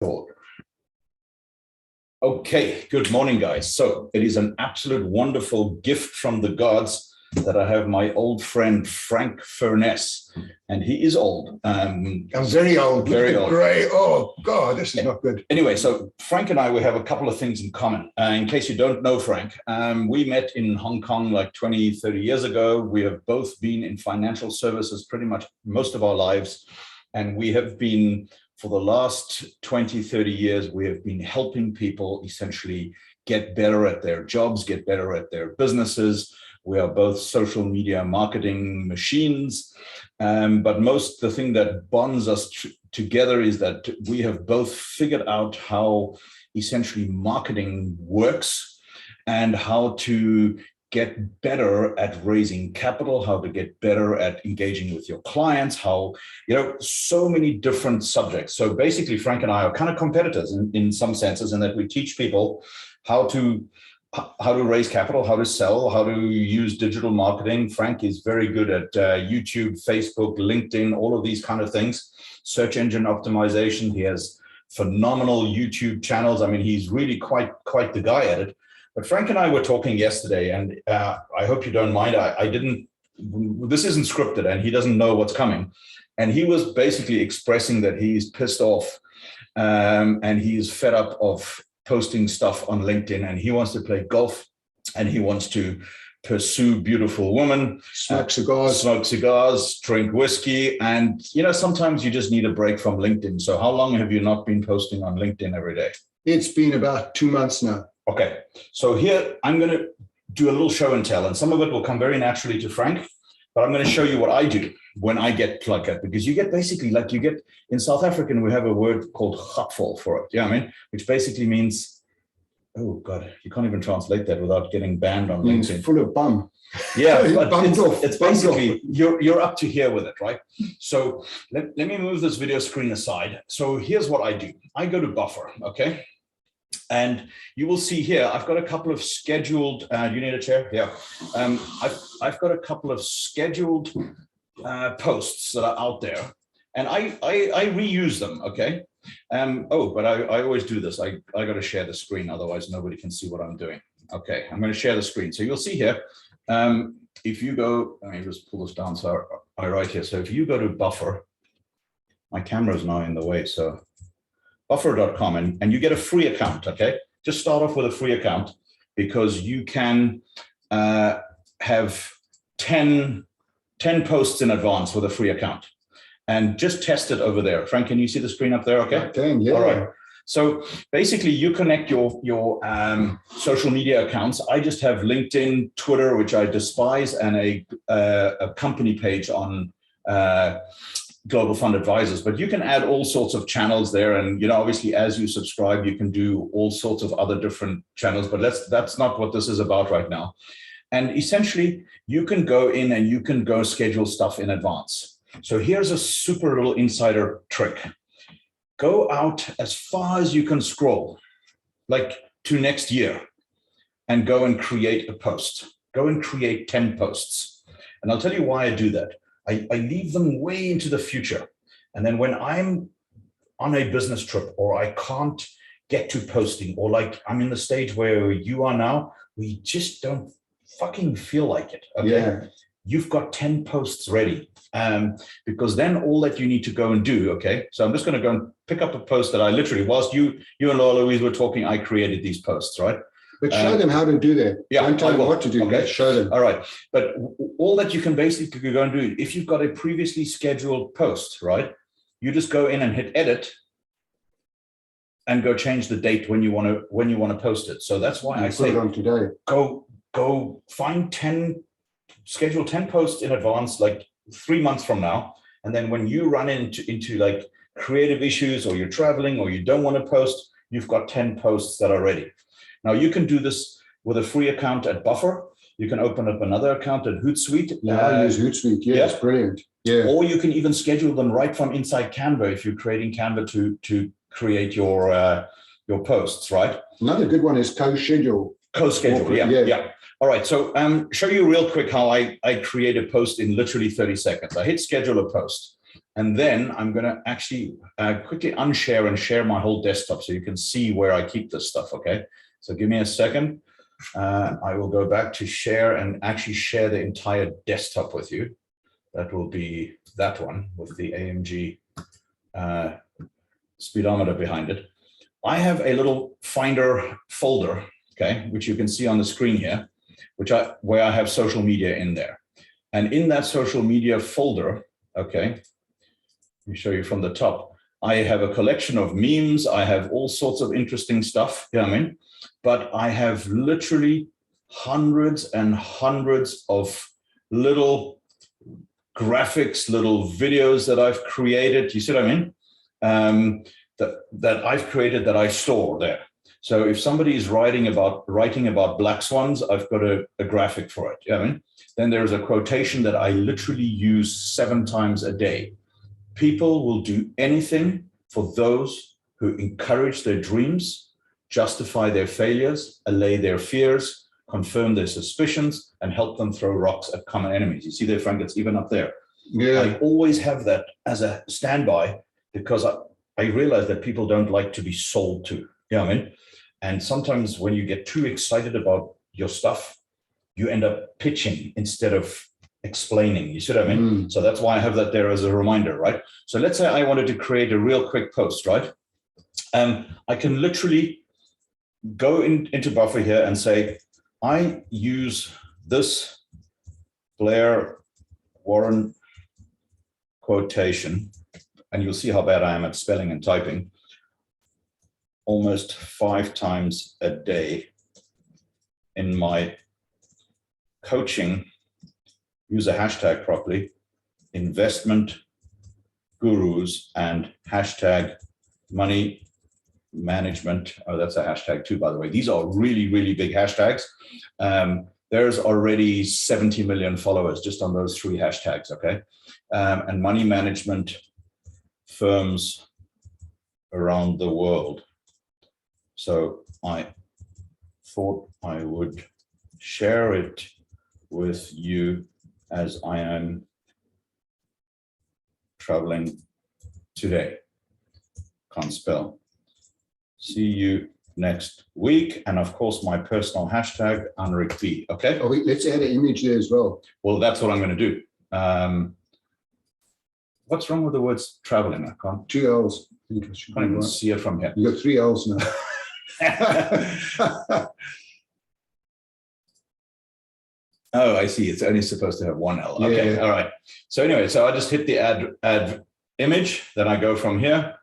Thought. Okay, good morning, guys. So it is an absolute wonderful gift from the gods that I have my old friend Frank Furness, and he is old. I'm very old. Very old. Gray. Oh God, this is not good. Anyway, so Frank and we have a couple of things in common. In case you don't know Frank, we met in Hong Kong like 20, 30 years ago. We have both been in financial services pretty much most of our lives, and we have been, for the last 20, 30 years, we have been helping people essentially get better at their jobs, get better at their businesses. We are both social media marketing machines, but the thing that bonds us together is that we have both figured out how essentially marketing works and how to get better at raising capital, how to get better at engaging with your clients, so many different subjects. So basically, Frank and I are kind of competitors in some senses, in that we teach people how to raise capital, how to sell, how to use digital marketing. Frank is very good at YouTube, Facebook, LinkedIn, all of these kind of things. Search engine optimization. He has phenomenal YouTube channels. I mean, he's really quite the guy at it. But Frank and I were talking yesterday, and I hope you don't mind. This isn't scripted, and he doesn't know what's coming. And he was basically expressing that he's pissed off and he's fed up of posting stuff on LinkedIn, and he wants to play golf, and he wants to pursue beautiful women, smoke cigars, drink whiskey. And, sometimes you just need a break from LinkedIn. So how long have you not been posting on LinkedIn every day? It's been about 2 months now. Okay, so here I'm going to do a little show and tell, and some of it will come very naturally to Frank, but I'm going to show you what I do when I get plugged up, because you get basically in South African, we have a word called gatval for it. Yeah, which basically means, oh God, you can't even translate that without getting banned on LinkedIn. Full of bum. Yeah, but it's basically, you're up to here with it, right? So let me move this video screen aside. So here's what I do. I go to Buffer, okay? And you will see here, I've got a couple of scheduled, do you need a chair? Yeah. I've got a couple of scheduled posts that are out there, and I reuse them, okay? But I always do this. I got to share the screen, otherwise nobody can see what I'm doing. Okay, I'm going to share the screen. So you'll see here, if you go, let me just pull this down so I write here. So if you go to Buffer, my camera is now in the way, so buffer.com, and you get a free account, okay? Just start off with a free account, because you can have 10 posts in advance with a free account, and just test it over there. Frank, can you see the screen up there? Okay. I can, yeah. All right. So basically, you connect your social media accounts. I just have LinkedIn, Twitter, which I despise, and a company page on Global Fund Advisors. But you can add all sorts of channels there, and obviously, as you subscribe, you can do all sorts of other different channels. But that's not what this is about right now. And essentially, you can go in and you can go schedule stuff in advance. So here's a super little insider trick. Go out as far as you can scroll, like to next year, and go and create a post. Go and create 10 posts. And I'll tell you why I do that. I leave them way into the future. And then when I'm on a business trip, or I can't get to posting, or like I'm in the stage where you are now, we just don't fucking feel like it. Okay. Yeah. You've got 10 posts ready, because then all that you need to go and do, okay? So I'm just going to go and pick up a post that I literally, whilst you and Laura Louise were talking, I created these posts, right? But show them how to do that. Yeah, don't tell them what to do. Okay, show them. All right, but all that you can basically go and do, if you've got a previously scheduled post, right? You just go in and hit edit, and go change the date when you want to post it. So that's why I say put it on today. Go find 10. Schedule 10 posts in advance, like 3 months from now. And then when you run into like creative issues, or you're traveling, or you don't want to post, you've got 10 posts that are ready. Now you can do this with a free account at Buffer. You can open up another account at Hootsuite. Yeah, I use Hootsuite. Yeah, it's brilliant. Yeah. Or you can even schedule them right from inside Canva if you're creating Canva to create your posts, right? Another good one is co-schedule. Co-schedule, yeah. All right, so show you real quick how I create a post in literally 30 seconds. I hit schedule a post. And then I'm going to actually quickly unshare and share my whole desktop so you can see where I keep this stuff, okay? So give me a second. I will go back to share and actually share the entire desktop with you. That will be that one with the AMG speedometer behind it. I have a little Finder folder, okay, which you can see on the screen here, where I have social media in there. And in that social media folder, okay, let me show you from the top. I have a collection of memes. I have all sorts of interesting stuff, you know what I mean? But I have literally hundreds and hundreds of little graphics, little videos that I've created. You see what I mean? That I've created that I store there. So if somebody is writing about black swans, I've got a graphic for it. You know what I mean? Then there's a quotation that I literally use 7 times a day. People will do anything for those who encourage their dreams, justify their failures, allay their fears, confirm their suspicions, and help them throw rocks at common enemies. You see there, Frank, it's even up there. Yeah. I always have that as a standby because I realize that people don't like to be sold to. You know what I mean? And sometimes when you get too excited about your stuff, you end up pitching instead of explaining. You see what I mean? So that's why I have that there as a reminder, right? So let's say I wanted to create a real quick post, right? I can literally go into Buffer here and say, I use this Blair Warren quotation, and you'll see how bad I am at spelling and typing, almost 5 times a day in my coaching. Use a hashtag properly, investment gurus, and hashtag money management. Oh, that's a hashtag too, by the way. These are really, really big hashtags. There's already 70 million followers just on those 3 hashtags, okay? And money management firms around the world. So I thought I would share it with you as I am traveling today. Can't spell. See you next week. And of course, my personal hashtag, Anric B. Okay. Oh, let's add an image there as well. Well, that's what I'm going to do. What's wrong with the words traveling? I can't. 2 L's. I can't even see it from here. You got 3 L's now. Oh, I see. It's only supposed to have 1 L. Okay. Yeah. All right. So anyway, so I just hit the add image. Then I go from here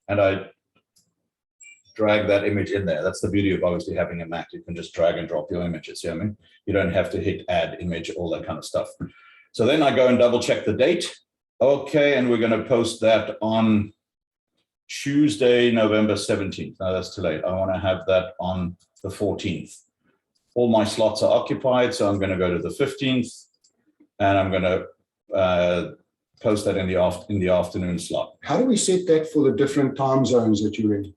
and I drag that image in there. That's the beauty of obviously having a Mac. You can just drag and drop your images. You know what I mean? You don't have to hit add image, all that kind of stuff. So then I go and double check the date. Okay. And we're going to post that on Tuesday, November 17th. No, that's too late. I want to have that on the 14th. All my slots are occupied, so I'm going to go to the 15th, and I'm going to post that in the afternoon slot. How do we set that for the different time zones that you're in?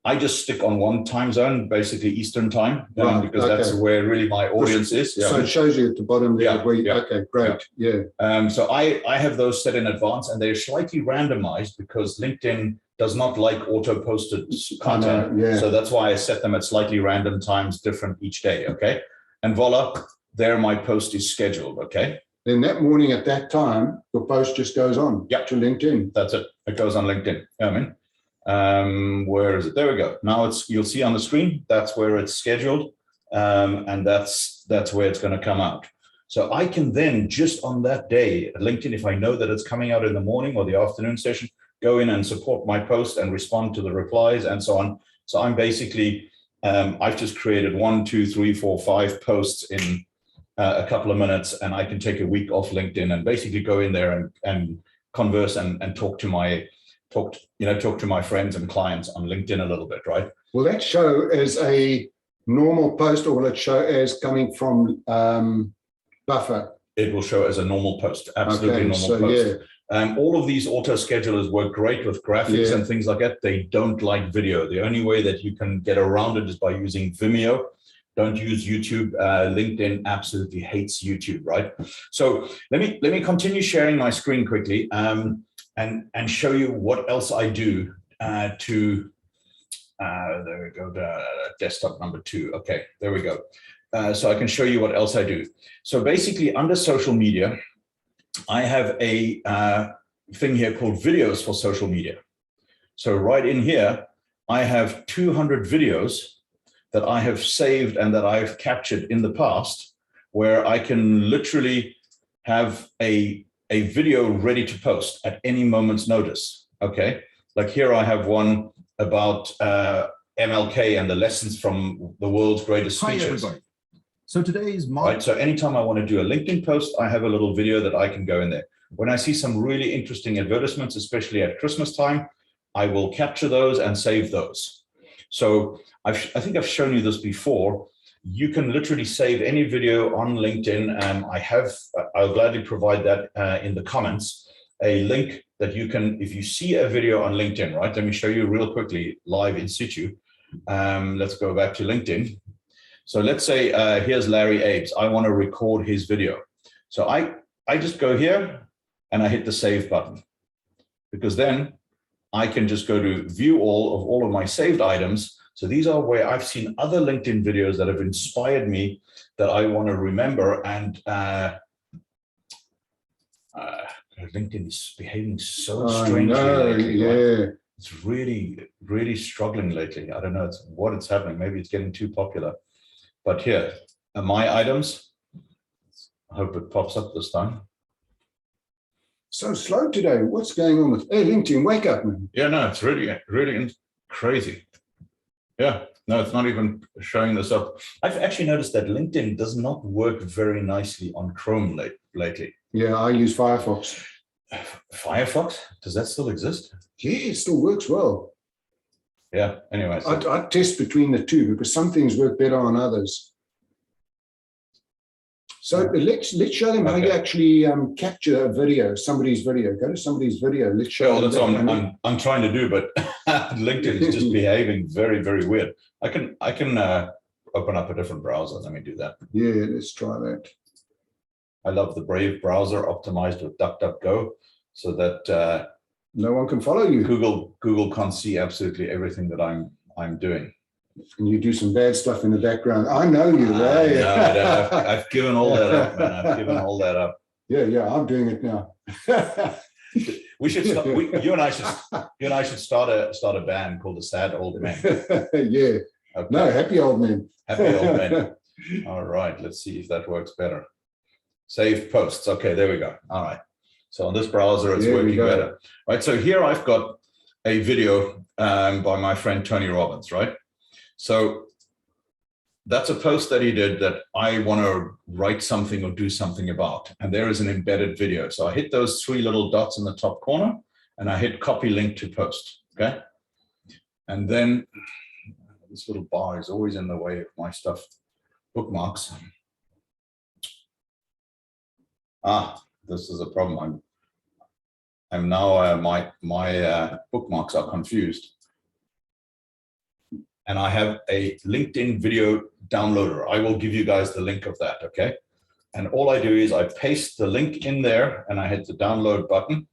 I just stick on one time zone, basically Eastern time, right, because that's where really my audience is. Yeah. So it shows you at the bottom there. Yeah, where you, yeah, okay, great. Yeah. So I have those set in advance, and they're slightly randomized because LinkedIn does not like auto-posted content. Yeah. So that's why I set them at slightly random times, different each day. Okay. And voila, there my post is scheduled. Okay. Then that morning at that time, your post just goes on to LinkedIn. That's it. It goes on LinkedIn. You know what I mean? Where is it? There we go. Now you'll see on the screen, that's where it's scheduled. And that's where it's going to come out. So I can then just on that day at LinkedIn, if I know that it's coming out in the morning or the afternoon session, go in and support my post and respond to the replies and so on. So I'm basically, I've just created 1, 2, 3, 4, 5 posts in a couple of minutes, and I can take a week off LinkedIn and basically go in there and converse and talk to my friends and clients on LinkedIn a little bit, right? Will that show as a normal post, or will it show as coming from Buffer? It will show as a normal post, absolutely normal post. Yeah. All of these auto schedulers work great with graphics and things like that. They don't like video. The only way that you can get around it is by using Vimeo. don't use YouTube. LinkedIn absolutely hates YouTube, right? So let me continue sharing my screen quickly and show you what else I do there we go, desktop number 2. Okay, there we go. So I can show you what else I do. So basically under social media, I have a thing here called videos for social media. So right in here, I have 200 videos that I have saved and that I've captured in the past, where I can literally have a video ready to post at any moment's notice. Okay, like here I have one about MLK and the lessons from the world's greatest speeches. Hi, everybody. So today's right. So anytime I want to do a LinkedIn post, I have a little video that I can go in there. When I see some really interesting advertisements, especially at Christmas time, I will capture those and save those. So I think I've shown you this before. You can literally save any video on LinkedIn. I'll gladly provide that in the comments, a link that you can, if you see a video on LinkedIn, right? Let me show you real quickly, live in situ. Let's go back to LinkedIn. So let's say, here's Larry Abes. I want to record his video. So I just go here and I hit the save button, because then I can just go to view all of my saved items. So these are where I've seen other LinkedIn videos that have inspired me that I want to remember. And LinkedIn is behaving so strangely lately. Yeah. Right? It's really, really struggling lately. I don't know what it's happening. Maybe it's getting too popular. But here are my items. I hope it pops up this time. So slow today. What's going on with LinkedIn? Wake up, man. Yeah, no, it's really, really crazy. Yeah, no, it's not even showing this up. I've actually noticed that LinkedIn does not work very nicely on Chrome lately. Yeah, I use Firefox. Firefox? Does that still exist? Yeah, it still works well. Yeah, anyway. So I test between the two because some things work better on others. So let's show them how you actually capture a video, somebody's video. Go to somebody's video. Let's show them. That's what I'm trying to do, but LinkedIn is just behaving very, very weird. I can open up a different browser. Let me do that. Yeah, let's try that. I love the Brave browser optimized with DuckDuckGo, so that no one can follow you. Google can't see absolutely everything that I'm doing. And you do some bad stuff in the background. I know you, right? No, I've given all that up, man. I've given all that up. Yeah, I'm doing it now. We should start, you and I should start a band called the Sad Old Men. Yeah. Okay. No, Happy Old Men. Happy Old Men. All right, let's see if that works better. Save posts. Okay, there we go. All right. So on this browser, it's working better. Right. So here I've got a video by my friend Tony Robbins, right? So that's a post that he did that I want to write something or do something about. And there is an embedded video. So I hit those 3 little dots in the top corner and I hit copy link to post. Okay. And then this little bar is always in the way of my stuff. Bookmarks. This is a problem. I'm now my bookmarks are confused. And I have a LinkedIn video downloader. I will give you guys the link of that, okay? And all I do is I paste the link in there and I hit the download button.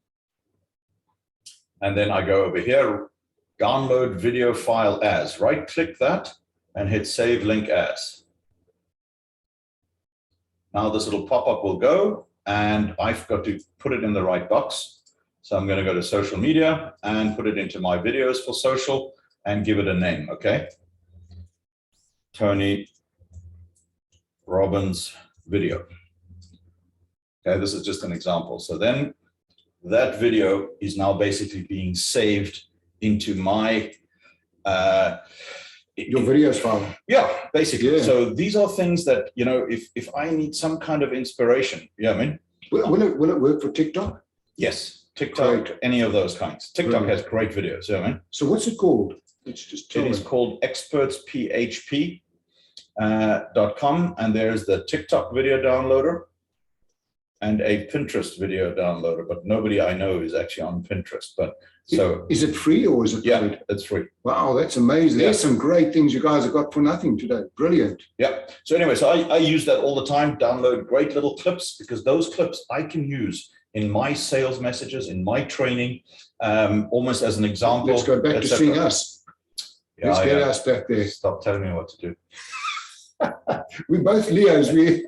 And then I go over here, download video file as. Right click that and hit save link as. Now this little pop-up will go and I've got to put it in the right box. So I'm going to go to social media and put it into my videos for social and give it a name, okay? Tony Robbins video. Okay, this is just an example. So then that video is now basically being saved into my your videos file. Yeah, basically. Yeah. So these are things that, you know, if I need some kind of inspiration, you know what I mean? Will it work for TikTok? Yes, TikTok, great. Any of those kinds. TikTok has great videos, you know what I mean? So what's it called? It's just it is called expertsphp.com, and there's the TikTok video downloader. and a Pinterest video downloader, but nobody I know is actually on Pinterest. But so is it free or is it yeah, paid? it's free. Wow, that's amazing. Yeah. There's some great things you guys have got for nothing today. Brilliant. Yeah. So anyway, so I use that all the time, download great little clips, because those clips I can use in my sales messages, in my training, almost as an example. Let's go back to seeing us. Yeah, Let's get us back there. Stop telling me what to do. We're both Leos. He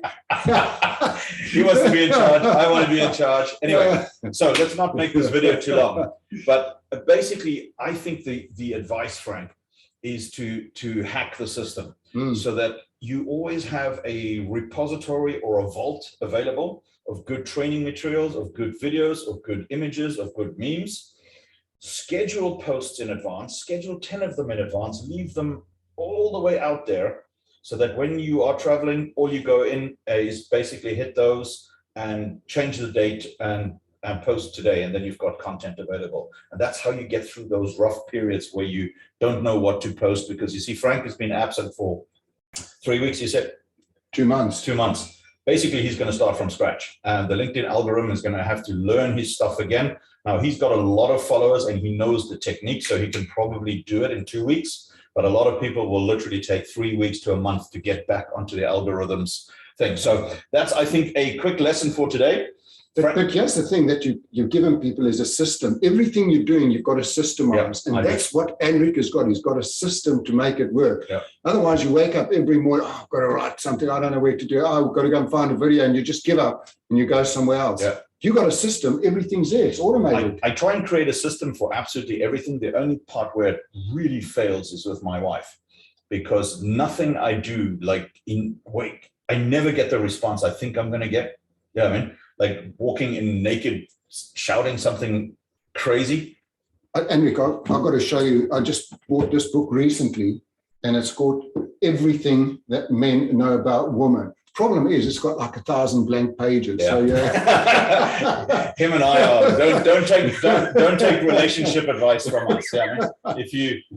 wants to be in charge. I want to be in charge. Anyway, so let's not make this video too long. But basically, I think the advice, Frank, is to hack the system so that you always have a repository or a vault available of good training materials, of good videos, of good images, of good memes. Schedule posts in advance, schedule 10 of them in advance, leave them all the way out there, so that when you are traveling, all you go in is basically hit those and change the date and post today, and then you've got content available. And that's how you get through those rough periods where you don't know what to post, because you see, Frank has been absent for 3 weeks, you said? 2 months. 2 months. Basically, he's going to start from scratch. And the LinkedIn algorithm is going to have to learn his stuff again. Now, he's got a lot of followers and he knows the technique, so he can probably do it in 2 weeks. But a lot of people will literally take 3 weeks to a month to get back onto the algorithms thing. So that's, I think, a quick lesson for today. But here's the thing that you've given people is a system. Everything you're doing, you've got to systemize. Yeah, and that's what Anric has got. He's got a system to make it work. Yeah. Otherwise, you wake up every morning, oh, I've got to write something. I don't know where to do. Oh, I've got to go and find a video, and you just give up and you go somewhere else. Yeah. You've got a system. Everything's there. It's automated. I try and create a system for absolutely everything. The only part where it really fails is with my wife, because nothing I do, I never get the response I think I'm going to get. Yeah, I mean, like walking in naked, shouting something crazy. Anric, I've got to show you. I just bought this book recently, and it's called Everything That Men Know About Women. Problem is, it's got like 1,000 blank pages. Yeah. So yeah, him and I are. Don't take relationship advice from us. Yeah, I mean,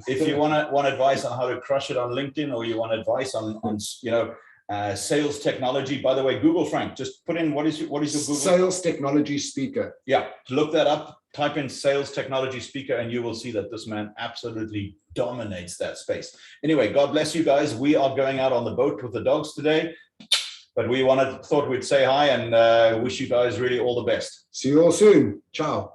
if you want advice on how to crush it on LinkedIn, or you want advice on sales technology. By the way, Google, Frank, just put in what is your Google? Sales technology speaker. Yeah, look that up. Type in sales technology speaker, and you will see that this man absolutely dominates that space. Anyway, God bless you guys. We are going out on the boat with the dogs today, but we thought we'd say hi and wish you guys really all the best. See you all soon. Ciao.